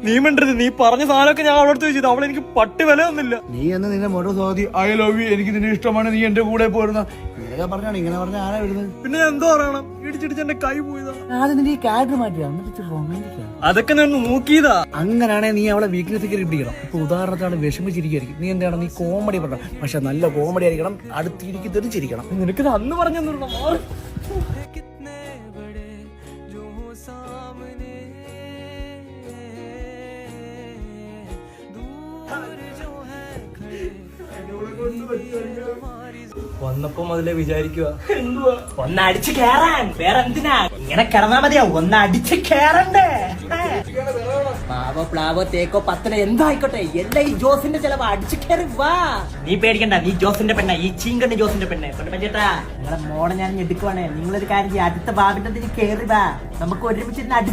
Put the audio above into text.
നീ മിണ്ടരുത്. നീ പറഞ്ഞ സാധനമൊക്കെ ഞാൻ അവളടുത്ത് വെച്ചത്. അവൾ എനിക്ക് പട്ടി വില ഒന്നില്ല. നീ എന്ന് നിന്റെ motto Swathi I love you, എനിക്ക് നിന്നെ ഇഷ്ടമാണ്, നീ എന്റെ കൂടെ പോരുന്ന ഇങ്ങനെ പറഞ്ഞാണ്. ഇങ്ങനെ പറഞ്ഞ ആരാ വിടുന്നത്? പിന്നെ ഞാൻ എന്തോ പറയണം? ഇടിച്ചിടിച്ച് എന്റെ കൈ പോയതാ. ആദ്യം നിന്റെ ഈ ക്യാരക്ടർ മാറ്റിയാ, അതൊക്കെ ഞാൻ നോക്കിയതാ. അങ്ങനാണെ നീ അവളെ വീക്ക്നെസ് പിടിക്കണം. ഇപ്പൊ ഉദാഹരണത്താണ് വിഷമിച്ചിരിക്കും, നീ എന്താണ് നീ കോമഡി പറഞ്ഞ, പക്ഷെ നല്ല കോമഡി ആയിരിക്കണം, അടുത്തിരിക്കും തെറിച്ചിരിക്കണം. നിനക്ക് അന്ന് പറഞ്ഞു വന്നപ്പോ മുതലേ വിചാരിക്കുക എന്തുവാ ഒന്നടിച്ച് കേറാൻ. വേറെ എന്തിനാ ഇങ്ങനെ കിടന്നാ മതിയാ, ഒന്നടിച്ച് കേറണ്ടേ? മാവോ പ്ലാവോ തേക്കോ പത്തന എന്തായിക്കോട്ടെ, എല്ലാം ഈ ജോസിന്റെ ചെലവ്. അടിച്ചു കയറി വാ. നീ പേടിക്കണ്ട, നീ ജോസിന്റെ പെണ്ണ, ഈ ചീങ്കണ്ണി ജോസിന്റെ പെണ്ണെ. പറ്റേട്ടാ നിങ്ങളെ മോളെ ഞാൻ എടുക്കുവാണേ. നിങ്ങളൊരു കാര്യം അടുത്ത ഭാവിന്റെ കയറി വാ, നമുക്ക് ഒരുമിച്ച് അടിച്ച്